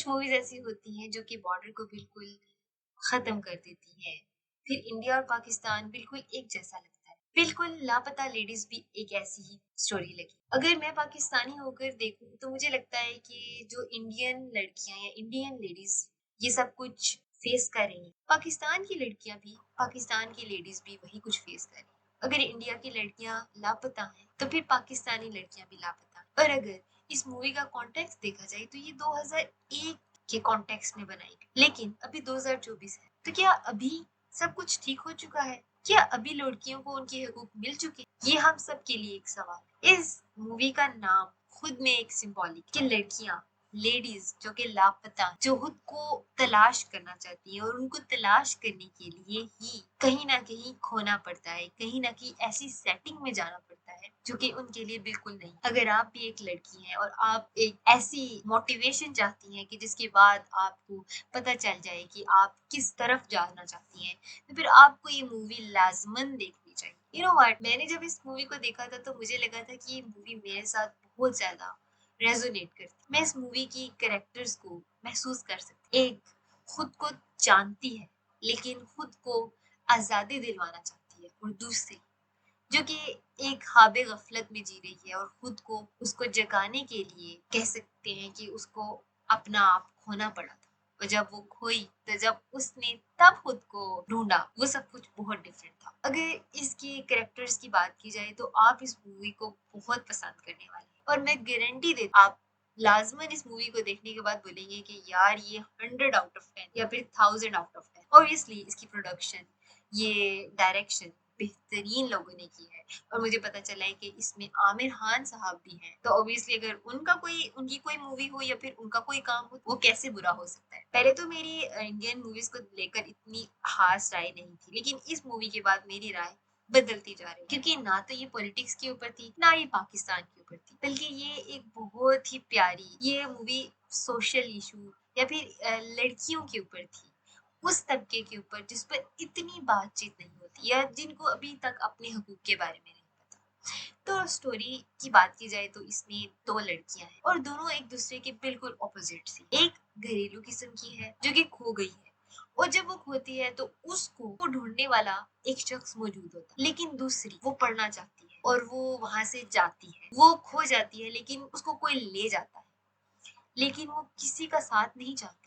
कुछ मूवीज ऐसी होती हैं जो कि बॉर्डर को बिल्कुल खत्म कर देती हैं। फिर इंडिया और पाकिस्तान बिल्कुल एक जैसा लगता है। बिल्कुल लापता लेडीज भी एक ऐसी ही स्टोरी लगी। अगर मैं पाकिस्तानी होकर देखूं तो मुझे लगता है कि जो इंडियन लड़कियां या इंडियन लेडीज ये सब कुछ फेस कर रही हैं, पाकिस्तान की लड़कियां भी, पाकिस्तान की लेडीज भी वही कुछ फेस कर रही हैं। अगर इंडिया की लड़कियां लापता हैं तो फिर पाकिस्तानी लड़कियां भी लापता हैं। और अगर इस मूवी का कॉन्टेक्स्ट देखा जाए तो ये 2001 के कॉन्टेक्स्ट में बनाई गई, लेकिन अभी 2024 है। तो क्या अभी सब कुछ ठीक हो चुका है? क्या अभी लड़कियों को उनके हकूक मिल चुके? ये हम सब के लिए एक सवाल है। इस मूवी का नाम खुद में एक सिंबॉलिक कि लड़कियां, लेडीज जो कि लापता, जो खुद को तलाश करना चाहती है और उनको तलाश करने के लिए ही कहीं ना कहीं खोना पड़ता है, कहीं ना कहीं ऐसी सेटिंग में जाना पड़ता है जो कि उनके लिए बिल्कुल नहीं। अगर आप भी एक लड़की हैं और आप एक ऐसी मोटिवेशन चाहती हैं कि जिसके बाद आपको पता चल जाए कि आप किस तरफ जाना चाहती हैं, तो फिर आपको ये मूवी लाजमन देखनी चाहिए। यू नो व्हाट, मैंने जब इस मूवी को देखा था तो मुझे लगा था कि ये मूवी मेरे साथ बहुत ज्यादा रेजोनेट करती। मैं इस मूवी की कैरेक्टर्स को महसूस कर सकती। एक खुद को जानती है लेकिन खुद को आजादी दिलवाना चाहती है, और दूसरी जो कि एक ख्वाब गफलत में जी रही है और खुद को उसको जगाने के लिए कह सकते हैं कि उसको अपना आप खोना पड़ा था। और जब वो खोई तो जब उसने तब खुद को ढूंढा, वो सब कुछ बहुत डिफरेंट था। अगर इसके कैरेक्टर्स की बात की जाए तो आप इस मूवी को बहुत पसंद करने वाले हैं, और मैं गारंटी देती हूँ आप लाजमन इस मूवी को देखने के बाद बोलेंगे कि यार ये 100 आउट ऑफ 10 या फिर 1000 आउट ऑफ 10। ऑब्वियसली इसकी प्रोडक्शन, ये डायरेक्शन बेहतरीन लोगों ने की है। और मुझे पता चला है कि इसमें आमिर खान साहब भी हैं, तो ऑब्वियसली अगर उनकी कोई मूवी हो या फिर उनका कोई काम हो, वो कैसे बुरा हो सकता है। पहले तो मेरी इंडियन मूवीज को लेकर इतनी खास राय नहीं थी, लेकिन इस मूवी के बाद मेरी राय बदलती जा रही है, क्योंकि ना तो ये पॉलिटिक्स के ऊपर थी, ना ये पाकिस्तान के ऊपर थी, बल्कि ये एक बहुत ही प्यारी ये मूवी सोशल इशू या फिर लड़कियों के ऊपर थी, उस तबके के ऊपर जिस पर इतनी बातचीत नहीं होती या जिनको अभी तक अपने हकूक के बारे में नहीं पता। तो स्टोरी की बात की जाए तो इसमें दो लड़कियां हैं और दोनों एक दूसरे के बिल्कुल ऑपोजिट थी। एक घरेलू किस्म की है जो कि खो गई है, और जब वो खोती है तो उसको वो ढूंढने वाला एक शख्स मौजूद होता है, लेकिन दूसरी वो पढ़ना चाहती है और वो वहां से जाती है, वो खो जाती है लेकिन उसको कोई ले जाता है, लेकिन वो किसी का साथ नहीं चाहता,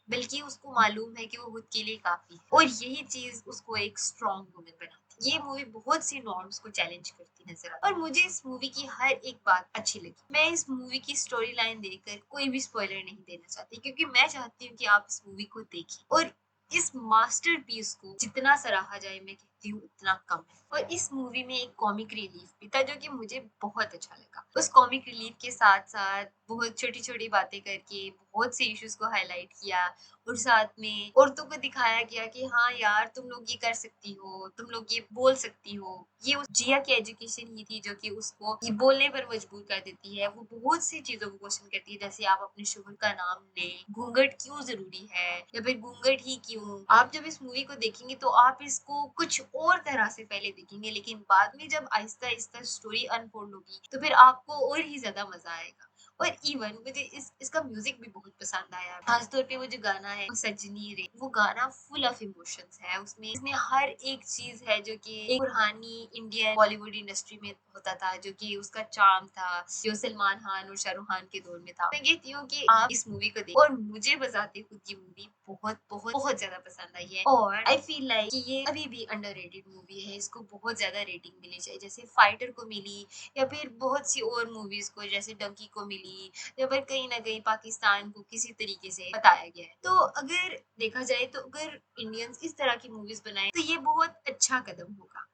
बल्कि उसको मालूम है कि वो खुद के लिए काफी है, और यही चीज उसको एक स्ट्रॉन्ग वुमन बनाती है। ये मूवी बहुत सी नॉर्म्स को चैलेंज करती नजर आती है, और मुझे इस मूवी की हर एक बात अच्छी लगी। मैं इस मूवी की स्टोरी लाइन देखकर कोई भी स्पॉइलर नहीं देना चाहती, क्योंकि मैं चाहती हूँ कि आप इस मूवी को देखें, और इस मास्टरपीस को जितना सराहा जाए मैं कहती हूँ उतना कम है। और इस मूवी में एक कॉमिक रिलीफ भी था जो कि मुझे बहुत अच्छा लगा। उस कॉमिक रिलीफ के साथ साथ बहुत छोटी छोटी बातें करके बहुत से इश्यूज को हाईलाइट किया, और साथ में औरतों को दिखाया गया कि हाँ यार तुम लोग ये कर सकती हो, तुम लोग ये बोल सकती हो। ये उस जिया की एजुकेशन ही थी जो कि उसको ये बोलने पर मजबूर कर देती है। वो बहुत सी चीजों को क्वेश्चन करती है, जैसे आप अपने शोहर का नाम ले, घूंघट क्यों जरूरी है, या फिर घूंघट ही क्यों। आप जब इस मूवी को देखेंगे तो आप इसको कुछ और तरह से पहले देखेंगे, लेकिन बाद में जब आहिस्ता आहिस्ता स्टोरी अनफोल्ड होगी तो फिर आपको और ही ज्यादा मजा आएगा। और इवन मुझे इसका म्यूजिक भी बहुत पसंद आया, खासतौर पे वो जो गाना है सजनी रे, वो गाना फुल ऑफ इमोशंस है। उसमें इसमें हर एक चीज है जो कि एक पुरानी इंडियन बॉलीवुड इंडस्ट्री में होता था, जो कि उसका चार्म था, जो सलमान खान और शाहरुख खान के दौर में था। मैं कहती हूँ कि आप इस मूवी को देखो, और मुझे बजाते खुद ये मूवी बहुत बहुत बहुत ज्यादा पसंद आई है, और आई फील लाइक कि ये अभी भी अंडररेटेड मूवी है। इसको बहुत ज्यादा रेटिंग मिलनी चाहिए, जैसे फाइटर को मिली, या फिर बहुत सी और मूवीज को जैसे डंकी को मिली, या फिर कहीं ना कहीं पाकिस्तान को किसी तरीके से बताया गया है। तो अगर देखा जाए तो अगर इंडियंस इस तरह की मूवीज बनाए तो ये बहुत अच्छा कदम होगा।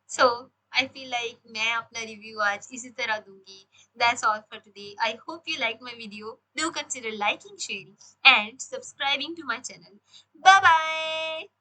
सो आई फील लाइक मैं अपना रिव्यू आज इसी तरह दूंगी। That's all for today. I hope you liked my video. Do consider liking, sharing and subscribing to my channel. Bye bye.